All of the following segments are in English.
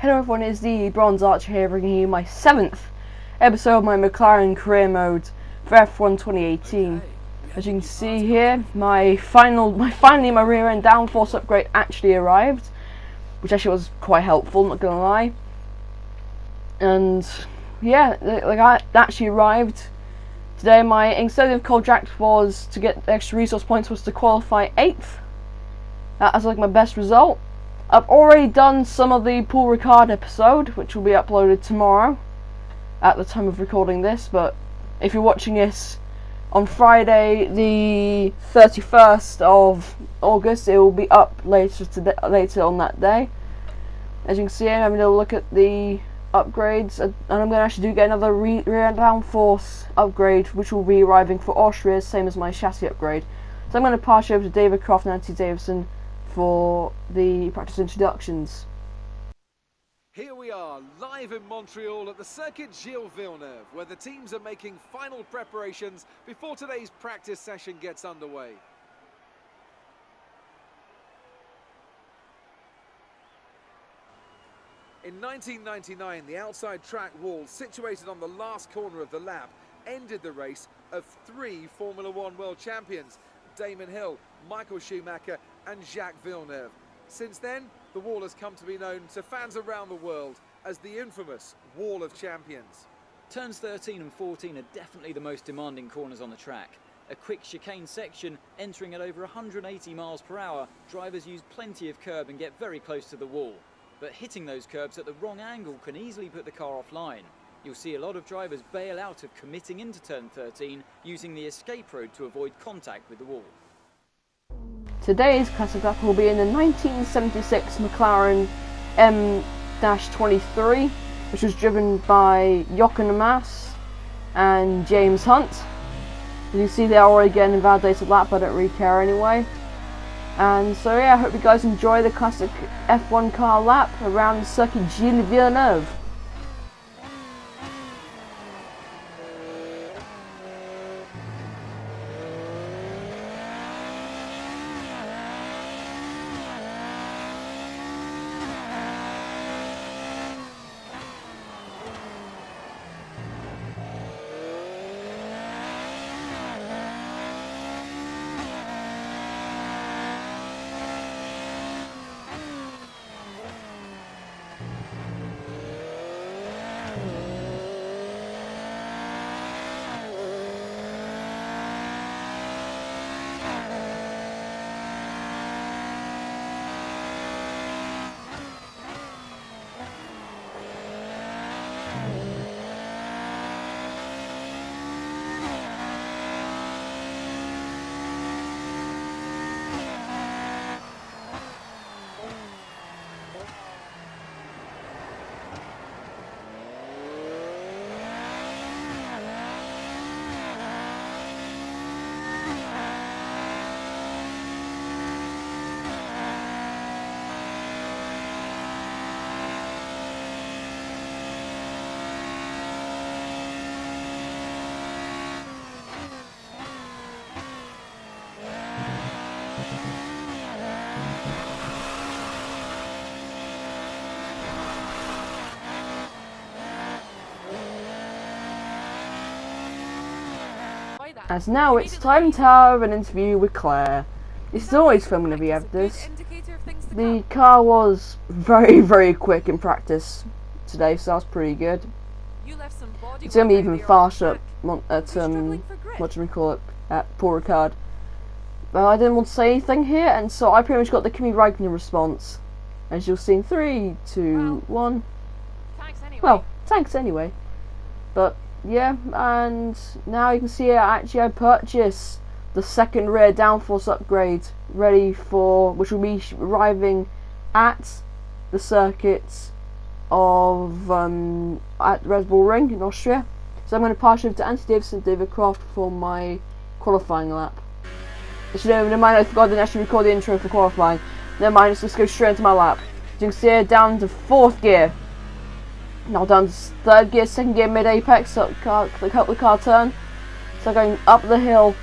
Hello everyone, it's the Bronze Archer here, bringing you my 7th episode of my McLaren career mode for F1 2018. As you can see here, finally my rear end downforce upgrade actually arrived, which actually was quite helpful, not gonna lie. And yeah, that actually arrived today. My incentive contract was to get extra resource points, was to qualify 8th. That was like my best result. I've already done some of the Paul Ricard episode, which will be uploaded tomorrow at the time of recording this, but if you're watching this on Friday the 31st of August, it will be up later on that day. As you can see, I'm having a look at the upgrades, and I'm going to actually get another rear end downforce upgrade, which will be arriving for Austria, same as my chassis upgrade. So I'm going to pass you over to David Croft and Anthony Davison for the practice introductions. Here we are, live in Montreal at the Circuit Gilles Villeneuve, where the teams are making final preparations before today's practice session gets underway. In 1999, the outside track wall, situated on the last corner of the lap, ended the race of 3 Formula One world champions: Damon Hill, Michael Schumacher and Jacques Villeneuve. Since then, the wall has come to be known to fans around the world as the infamous Wall of Champions. Turns 13 and 14 are definitely the most demanding corners on the track. A quick chicane section, entering at over 180 miles per hour, drivers use plenty of curb and get very close to the wall. But hitting those curbs at the wrong angle can easily put the car offline. You'll see a lot of drivers bail out of committing into turn 13, using the escape road to avoid contact with the wall. Today's classic lap will be in the 1976 McLaren M-23, which was driven by Jochen Mass and James Hunt. As you see, they're already getting a validated lap, but I don't really care anyway. And so yeah, I hope you guys enjoy the classic F1 car lap around the Circuit Gilles Villeneuve. As now it's time to have an interview with Claire. It's always fun whenever you have this. The car was very quick in practice today, so that's pretty good. It's going to be even faster at at Paul Ricard. But I didn't want to say anything here, and so I pretty much got the Kimi Räikkönen response. As you'll see in 3, 2, 1. Well, thanks anyway. But yeah, and now you can see I purchased the second rear downforce upgrade, ready for, which will be arriving at the circuits of at Red Bull Ring in Austria. So I'm going to pass over to Anthony Davison and David Croft for my qualifying lap. Actually, never mind, I forgot I didn't actually record the intro for qualifying. Never mind, let's just go straight into my lap. As you can see here, down to 4th gear. Now down to 3rd gear, 2nd gear, mid-apex, so help the car turn. So going up the hill.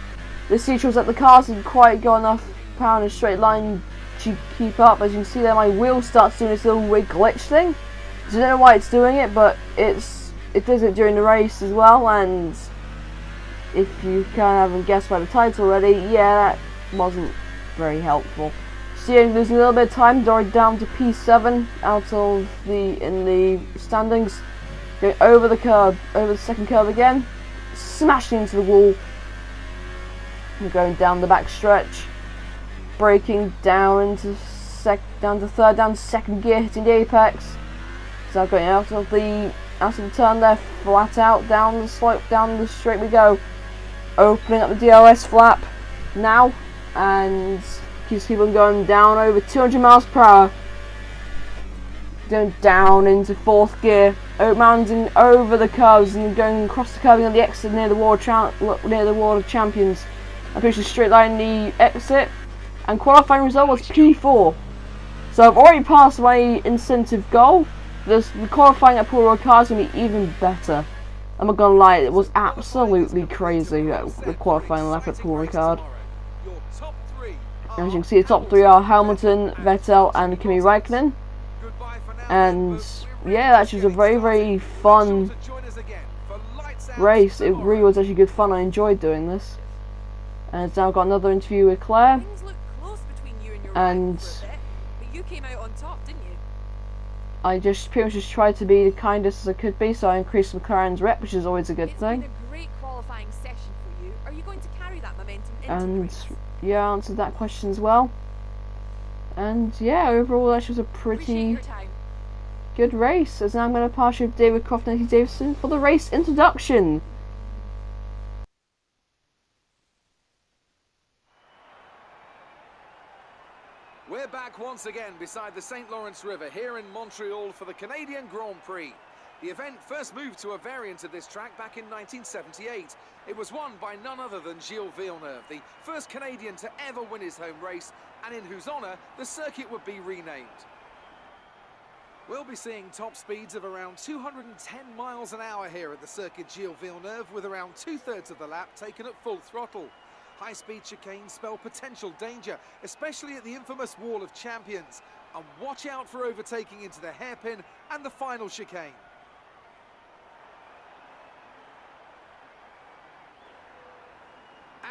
This features that the car doesn't quite got enough power in a straight line to keep up. As you can see there, my wheel starts doing this little weird glitch thing. I don't know why it's doing it, but it does it during the race as well. And if you kind of haven't guessed by the title already, yeah, that wasn't very helpful. So yeah, losing a little bit of time, already down to P7 in the standings. Going over the curb, over the second curb again, smashing into the wall. And going down the back stretch, braking down to third, down to second gear, hitting the apex. So going out of the turn there, flat out down the slope, down the straight we go. Opening up the DRS flap now, and keeps on going down over 200 miles per hour. Going down into fourth gear, mounting over the curves and going across the curving on the exit near the Wall of Champions. I'm pretty sure straight line the exit, and qualifying result was P4. So I've already passed my incentive goal. The qualifying at Paul Ricard is going to be even better. I'm not gonna lie, it was absolutely crazy the qualifying lap at Paul Ricard. As you can see, the top three are Hamilton, Vettel, and Kimi Räikkönen. And yeah, that was a very, very fun race. It really was actually good fun. I enjoyed doing this. And now I've got another interview with Claire. And you came out on top, didn't you? I just pretty much just tried to be the kindest as I could be, so I increased McLaren's rep, which is always a good thing. It's been a great qualifying session for you. Are you going to carry that momentum into And the race? yeah, I answered that question as well. And yeah, overall that was a Appreciate pretty your time. good race. As now I'm going to pass you to David Croft and Nancy Davison for the race introduction. We're back once again beside the St. Lawrence River here in Montreal for the Canadian Grand Prix. The event first moved to a variant of this track back in 1978. It was won by none other than Gilles Villeneuve, the first Canadian to ever win his home race, and in whose honour the circuit would be renamed. We'll be seeing top speeds of around 210 miles an hour here at the circuit Gilles Villeneuve, with around 2/3 of the lap taken at full throttle. High-speed chicanes spell potential danger, especially at the infamous Wall of Champions. And watch out for overtaking into the hairpin and the final chicane.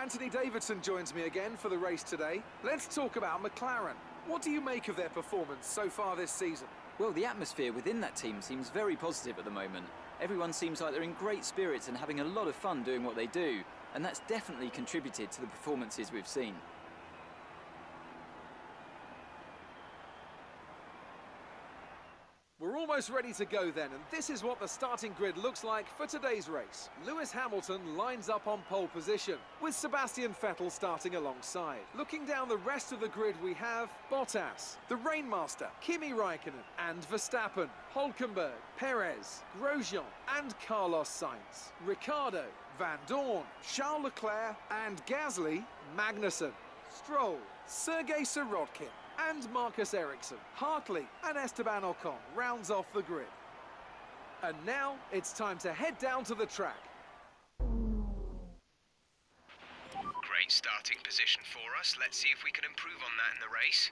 Anthony Davidson joins me again for the race today. Let's talk about McLaren. What do you make of their performance so far this season? Well, the atmosphere within that team seems very positive at the moment. Everyone seems like they're in great spirits and having a lot of fun doing what they do, and that's definitely contributed to the performances we've seen. We're almost ready to go then, and this is what the starting grid looks like for today's race. Lewis Hamilton lines up on pole position, with Sebastian Vettel starting alongside. Looking down the rest of the grid, we have Bottas, the Rainmaster, Kimi Räikkönen, and Verstappen, Hülkenberg, Perez, Grosjean, and Carlos Sainz, Ricciardo, Van Dorn, Charles Leclerc, and Gasly, Magnussen, Stroll, Sergei Sirotkin, and Marcus Ericsson, Hartley, and Esteban Ocon rounds off the grid. And now it's time to head down to the track. Great starting position for us. Let's see if we can improve on that in the race.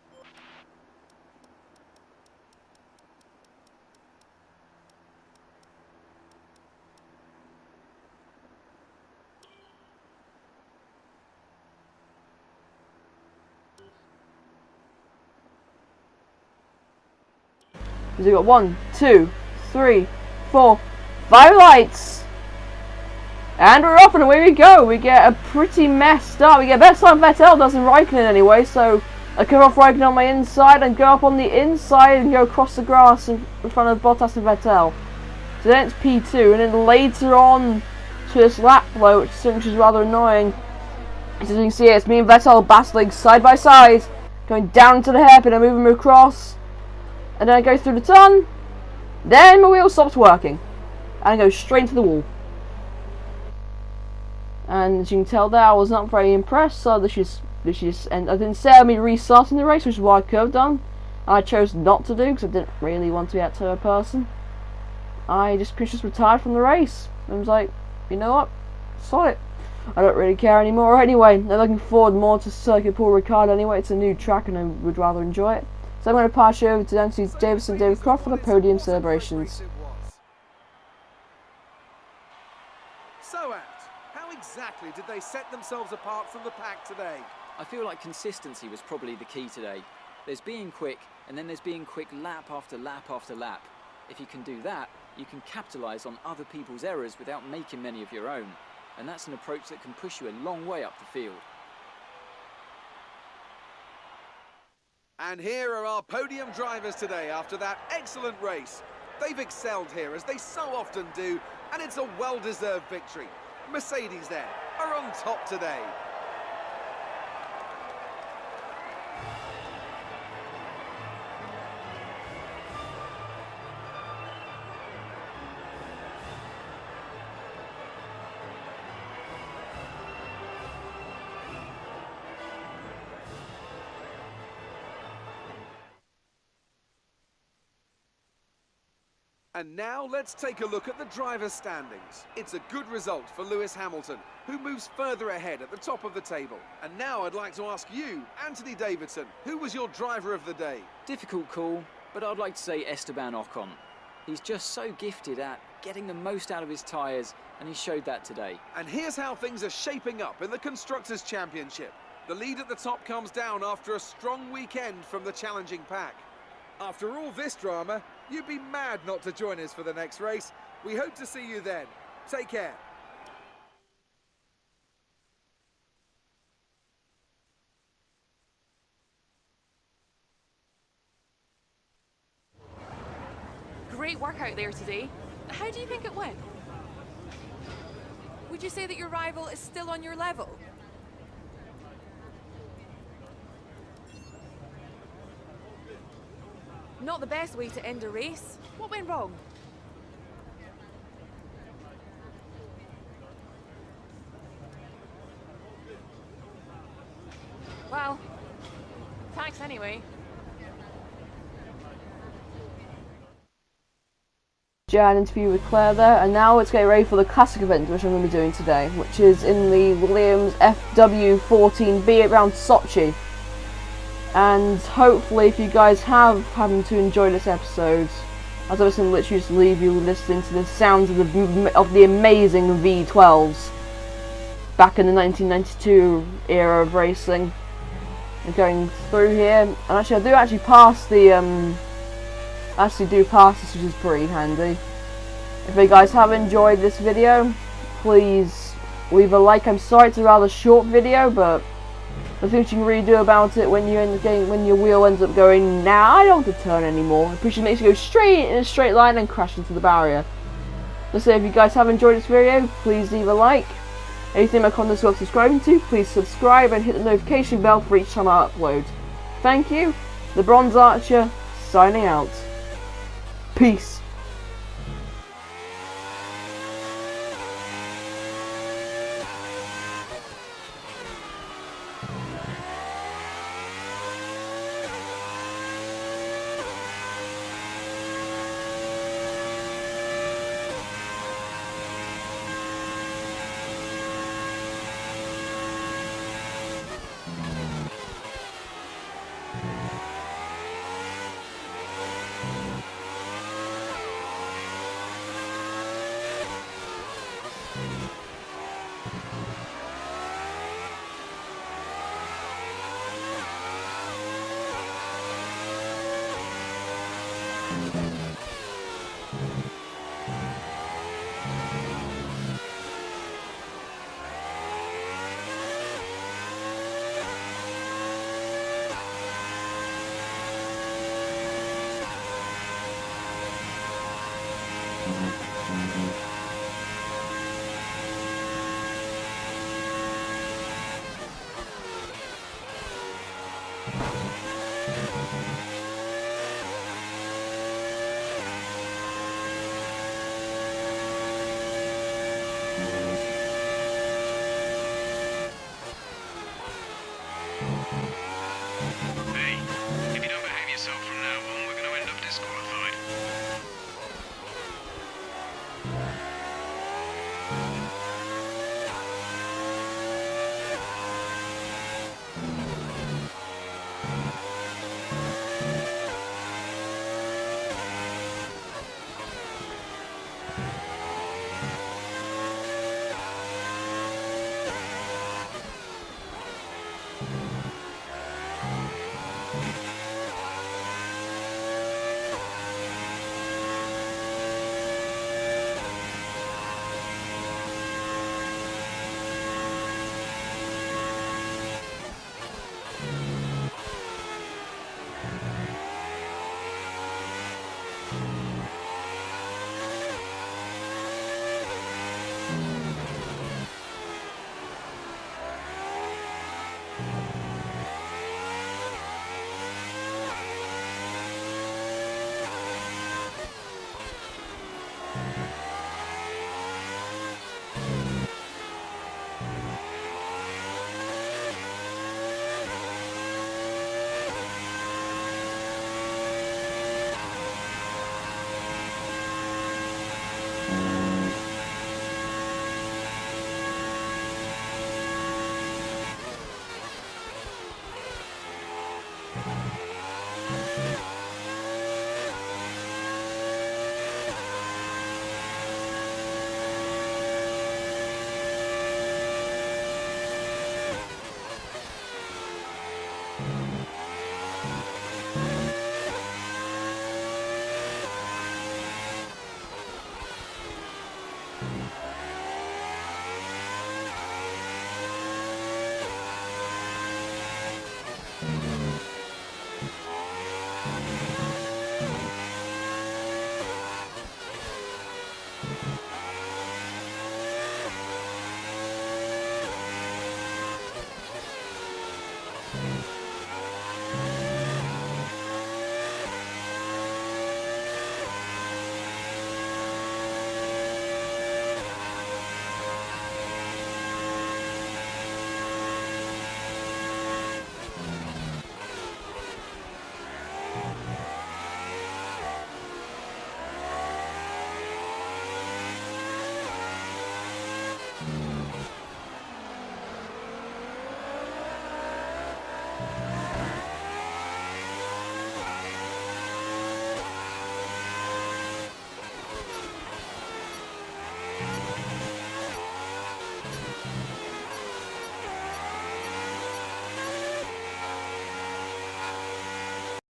So we've got 1, 2, 3, 4, 5 lights. And we're off and away we go. We get a pretty messed up. We get best time Vettel does in Raikkonen anyway, so I come off Raikkonen on my inside and go up on the inside and go across the grass in front of Bottas and Vettel. So then it's P2, and then later on to this lap blow, which is rather annoying. As you can see, it's me and Vettel battling side by side, going down into the hairpin and moving across. And then I go through the turn, then my wheel stops working, and I go straight into the wall. And as you can tell there, I was not very impressed, so and I didn't say me restarting the race, which is what I could have done. I chose not to do, because I didn't really want to be that third person. I just retired from the race, and was like, you know what, sod it. I don't really care anymore anyway. I'm looking forward more to Circuit Paul Ricard anyway. It's a new track and I would rather enjoy it. So I'm going to pass you over to Anthony Davis and David Croft for the podium celebrations. So, Ant, how exactly did they set themselves apart from the pack today? I feel like consistency was probably the key today. There's being quick, and then there's being quick lap after lap after lap. If you can do that, you can capitalise on other people's errors without making many of your own. And that's an approach that can push you a long way up the field. And here are our podium drivers today after that excellent race. They've excelled here, as they so often do, and it's a well-deserved victory. Mercedes, then, are on top today. And now let's take a look at the driver's standings. It's a good result for Lewis Hamilton, who moves further ahead at the top of the table. And now I'd like to ask you, Anthony Davidson, who was your driver of the day? Difficult call, but I'd like to say Esteban Ocon. He's just so gifted at getting the most out of his tyres, and he showed that today. And here's how things are shaping up in the Constructors' Championship. The lead at the top comes down after a strong weekend from the challenging pack. After all this drama, you'd be mad not to join us for the next race. We hope to see you then. Take care. Great work out there today. How do you think it went? Would you say that your rival is still on your level? Not the best way to end a race. What went wrong? Well, thanks anyway. Jan interview with Claire there, and now let's get ready for the classic event, which I'm going to be doing today, which is in the Williams FW14B around Sochi. And hopefully, if you guys have happened to enjoy this episode, as I was going to literally just leave you listening to the sounds of the amazing V12s back in the 1992 era of racing. And going through here, and actually I do actually pass the this, which is pretty handy. If you guys have enjoyed this video, please leave a like. I'm sorry it's a rather short video, but there's things you can really do about it when you're in the game, when your wheel ends up going, nah, I don't want to turn anymore. I'm pretty sure it makes you go straight in a straight line and crash into the barrier. So if you guys have enjoyed this video, please leave a like. Anything my content is worth subscribing to, please subscribe and hit the notification bell for each time I upload. Thank you. The Bronze Archer, signing out. Peace.